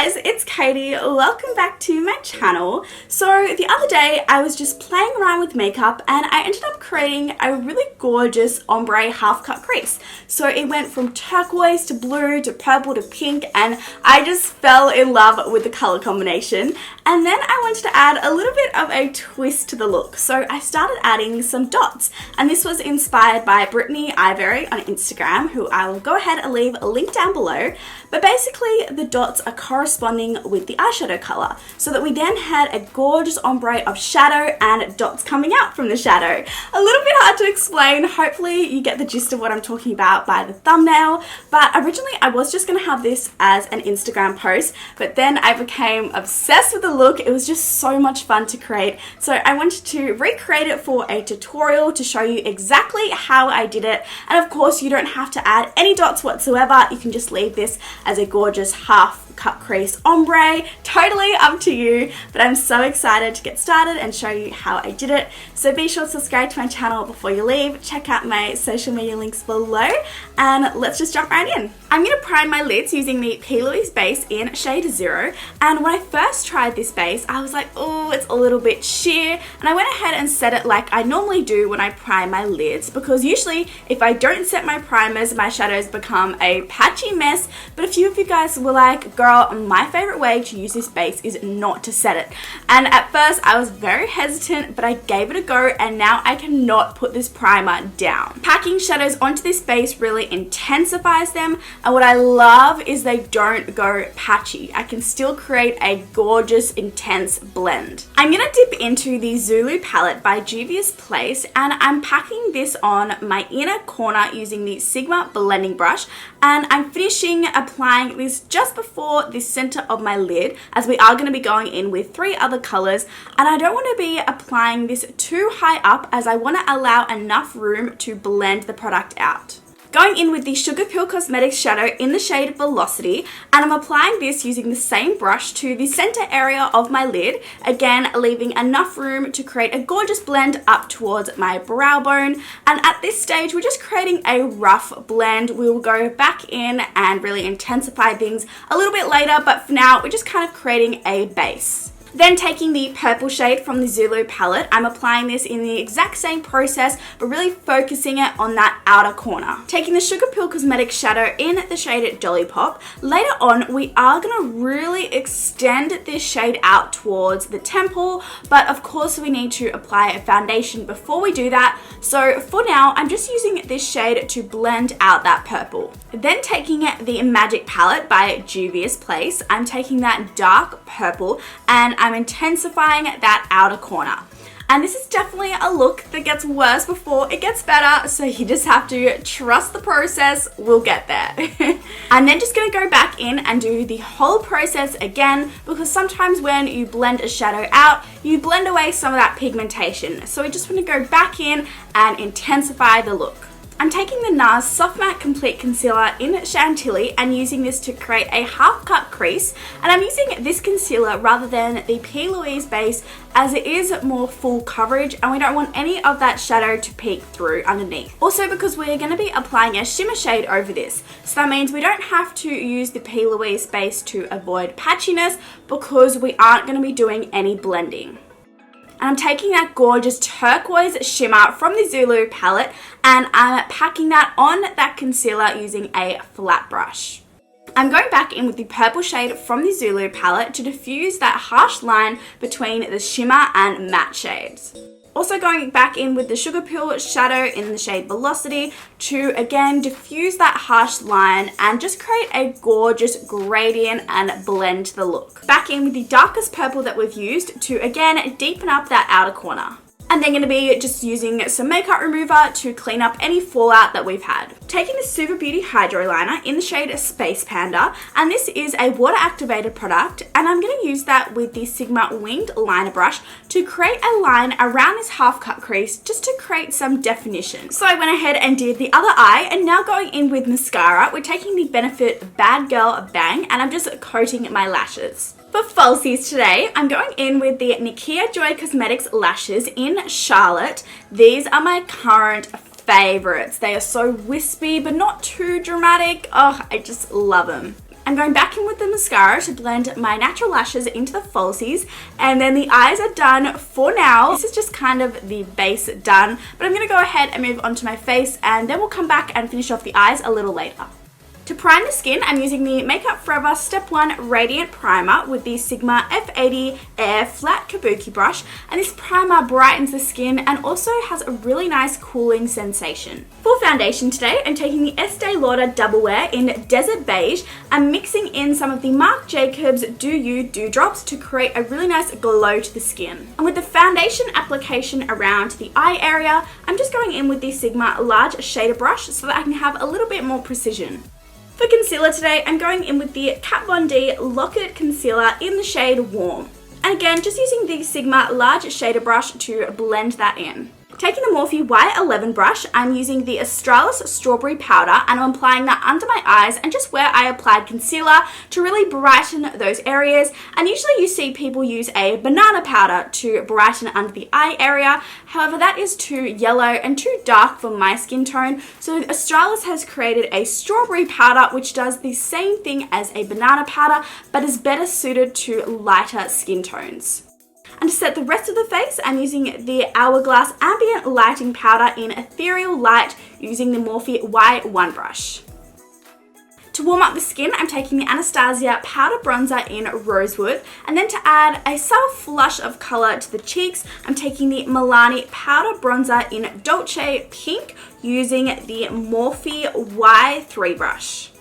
guys, it's Katie. Welcome back to my channel. So the other day I was just playing around with makeup and I ended up creating a really gorgeous ombre half cut crease. So it went from turquoise to blue to purple to pink and I just fell in love with the color combination. And then I wanted to add a little bit of a twist to the look. So I started adding some dots, and this was inspired by Brittany Ivory on Instagram, who I will go ahead and leave a link down below. But basically the dots are corresponding with the eyeshadow color, so that we then had a gorgeous ombre of shadow and dots coming out from the shadow. A little bit hard to explain. Hopefully you get the gist of what I'm talking about by the thumbnail. But originally I was just going to have this as an Instagram post, but then I became obsessed with the look. It was just so much fun to create, so I wanted to recreate it for a tutorial to show you exactly how I did it. And of course you don't have to add any dots whatsoever. You can just leave this as a gorgeous half cut crease ombre, totally up to you. But I'm so excited to get started and show you how I did it. So be sure to subscribe to my channel before you leave. Check out my social media links below and let's just jump right in. I'm going to prime my lids using the P. Louise base in shade 0, and when I first tried this base I was like, oh, it's a little bit sheer, and I went ahead and set it like I normally do when I prime my lids, because usually if I don't set my primers my shadows become a patchy mess. But a few of you guys were like, girl, my favorite way to use this base is not to set it, and at first I was very hesitant, but I gave it a go and now I cannot put this primer down. Packing shadows onto this base really intensifies them, and what I love is they don't go patchy. I can still create a gorgeous intense blend. I'm gonna dip into the Zulu palette by Juvias Place, and I'm packing this on my inner corner using the Sigma blending brush, and I'm finishing applying this just before the center of my lid, as we are going to be going in with 3 other colors, and I don't want to be applying this too high up as I want to allow enough room to blend the product out. Going in with the Sugar Pill Cosmetics shadow in the shade Velocity, and I'm applying this using the same brush to the center area of my lid, again leaving enough room to create a gorgeous blend up towards my brow bone. And at this stage we're just creating a rough blend. We will go back in and really intensify things a little bit later, but for now we're just kind of creating a base. Then taking the purple shade from the Zulu palette, I'm applying this in the exact same process, but really focusing it on that outer corner. Taking the Sugar Pill Cosmetics shadow in the shade Dolipop, later on we are going to really extend this shade out towards the temple, but of course we need to apply a foundation before we do that. So for now I'm just using this shade to blend out that purple. Then taking the Magic palette by Juvias Place, I'm taking that dark purple and I'm intensifying that outer corner. And this is definitely a look that gets worse before it gets better, so you just have to trust the process. We'll get there. I'm then just going to go back in and do the whole process again, because sometimes when you blend a shadow out, you blend away some of that pigmentation. So we just want to go back in and intensify the look. I'm taking the NARS Soft Matte Complete Concealer in Chantilly and using this to create a half cut crease, and I'm using this concealer rather than the P. Louise base as it is more full coverage and we don't want any of that shadow to peek through underneath. Also because we're going to be applying a shimmer shade over this, so that means we don't have to use the P. Louise base to avoid patchiness, because we aren't going to be doing any blending. And I'm taking that gorgeous turquoise shimmer from the Zulu palette and I'm packing that on that concealer using a flat brush. I'm going back in with the purple shade from the Zulu palette to diffuse that harsh line between the shimmer and matte shades. Also going back in with the Sugar Pill shadow in the shade Velocity to again diffuse that harsh line and just create a gorgeous gradient and blend the look. Back in with the darkest purple that we've used to again deepen up that outer corner. And then going to be just using some makeup remover to clean up any fallout that we've had. Taking the Super Beauty Hydro Liner in the shade Space Panda, and this is a water activated product, and I'm going to use that with the Sigma Winged Liner Brush to create a line around this half cut crease just to create some definition. So I went ahead and did the other eye, and now going in with mascara, we're taking the Benefit Bad Girl Bang and I'm just coating my lashes. For falsies today, I'm going in with the Nikia Joy Cosmetics lashes in Charlotte. These are my current favorites. They are so wispy but not too dramatic. Oh, I just love them. I'm going back in with the mascara to blend my natural lashes into the falsies, and then the eyes are done for now. This is just kind of the base done, but I'm going to go ahead and move on to my face, and then we'll come back and finish off the eyes a little later. To prime the skin, I'm using the Makeup Forever Step 1 Radiant Primer with the Sigma F80 Air Flat Kabuki brush, and this primer brightens the skin and also has a really nice cooling sensation. For foundation today, I'm taking the Estee Lauder Double Wear in Desert Beige and mixing in some of the Marc Jacobs Do You Dewdrops to create a really nice glow to the skin. And with the foundation application around the eye area, I'm just going in with the Sigma Large Shader Brush so that I can have a little bit more precision. For concealer today, I'm going in with the Kat Von D Lock-It Concealer in the shade Warm. And again, just using the Sigma Large Shader Brush to blend that in. Taking the Morphe Y11 brush, I'm using the Australis Strawberry Powder and I'm applying that under my eyes and just where I applied concealer to really brighten those areas. And usually you see people use a banana powder to brighten under the eye area. However, that is too yellow and too dark for my skin tone. So Australis has created a strawberry powder which does the same thing as a banana powder but is better suited to lighter skin tones. And to set the rest of the face, I'm using the Hourglass Ambient Lighting Powder in Ethereal Light using the Morphe Y1 brush. To warm up the skin, I'm taking the Anastasia Powder Bronzer in Rosewood, and then to add a subtle flush of colour to the cheeks, I'm taking the Milani Powder Bronzer in Dolce Pink using the Morphe Y3 brush.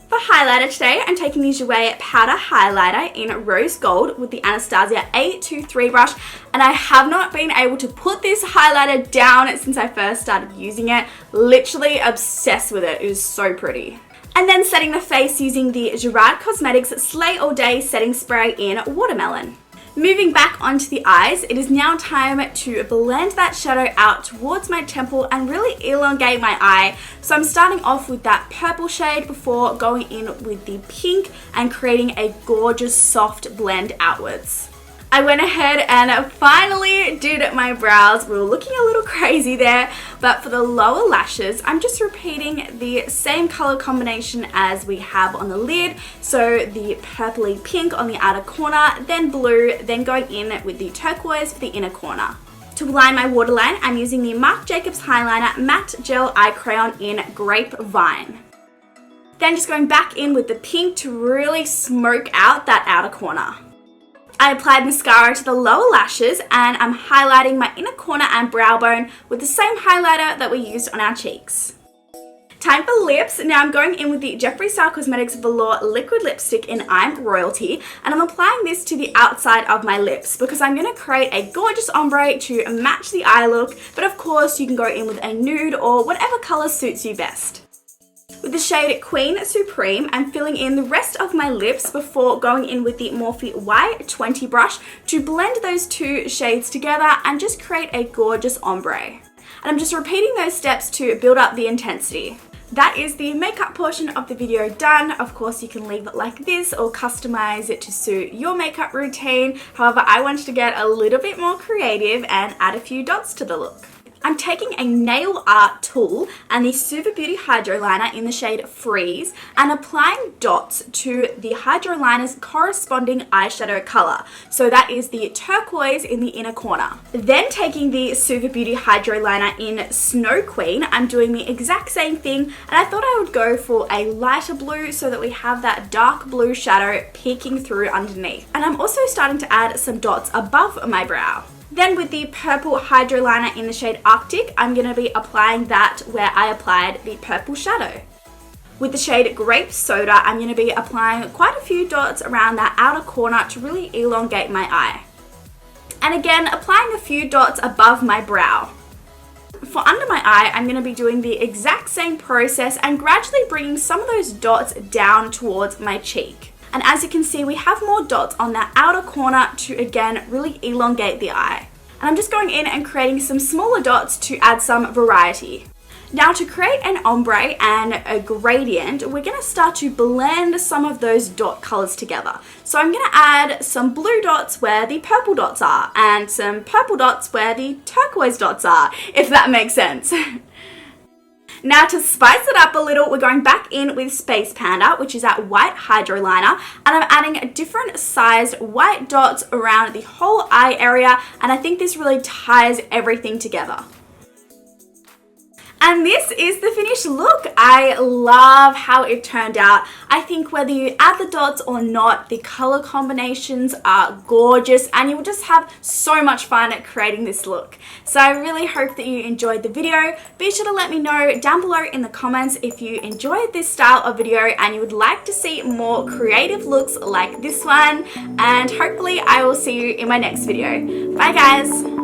For highlighter today, I'm taking the Jouer Powder Highlighter in Rose Gold with the Anastasia A23 brush, and I have not been able to put this highlighter down since I first started using it. Literally obsessed with it. It is so pretty. And then setting the face using the Gerard Cosmetics Slay All Day Setting Spray in Watermelon. Moving back onto the eyes, it is now time to blend that shadow out towards my temple and really elongate my eye. So I'm starting off with that purple shade before going in with the pink and creating a gorgeous soft blend outwards. I went ahead and finally did my brows. We were looking a little crazy there, but for the lower lashes, I'm just repeating the same color combination as we have on the lid. So the purpley pink on the outer corner, then blue, then going in with the turquoise for the inner corner. To line my waterline, I'm using the Marc Jacobs Highliner Matte Gel Eye Crayon in Grape Vine. Then just going back in with the pink to really smoke out that outer corner. I applied mascara to the lower lashes and I'm highlighting my inner corner and brow bone with the same highlighter that we used on our cheeks. Time for lips. Now I'm going in with the Jeffree Star Cosmetics Velour Liquid Lipstick in I'm Royalty, and I'm applying this to the outside of my lips because I'm going to create a gorgeous ombre to match the eye look, but of course you can go in with a nude or whatever color suits you best. With the shade Queen Supreme, I'm filling in the rest of my lips before going in with the Morphe Y20 brush to blend those two shades together and just create a gorgeous ombre. And I'm just repeating those steps to build up the intensity. That is the makeup portion of the video done. Of course, you can leave it like this or customize it to suit your makeup routine. However, I wanted to get a little bit more creative and add a few dots to the look. I'm taking a nail art tool and the Super Beauty Hydro Liner in the shade Freeze and applying dots to the Hydro Liner's corresponding eyeshadow color. So that is the turquoise in the inner corner. Then taking the Super Beauty Hydro Liner in Snow Queen, I'm doing the exact same thing, and I thought I would go for a lighter blue so that we have that dark blue shadow peeking through underneath. And I'm also starting to add some dots above my brow. Then with the purple hydro liner in the shade Arctic, I'm going to be applying that where I applied the purple shadow. With the shade Grape Soda, I'm going to be applying quite a few dots around that outer corner to really elongate my eye. And again, applying a few dots above my brow. For under my eye, I'm going to be doing the exact same process and gradually bringing some of those dots down towards my cheek. And as you can see, we have more dots on that outer corner to again really elongate the eye. And I'm just going in and creating some smaller dots to add some variety. Now to create an ombre and a gradient, we're going to start to blend some of those dot colors together. So I'm going to add some blue dots where the purple dots are and some purple dots where the turquoise dots are, if that makes sense. Now to spice it up a little, we're going back in with Space Panda, which is that white hydro liner, and I'm adding different sized white dots around the whole eye area, and I think this really ties everything together. And this is the finished look. I love how it turned out. I think whether you add the dots or not, the color combinations are gorgeous and you'll just have so much fun at creating this look. So I really hope that you enjoyed the video. Be sure to let me know down below in the comments if you enjoyed this style of video and you would like to see more creative looks like this one. And hopefully I will see you in my next video. Bye guys!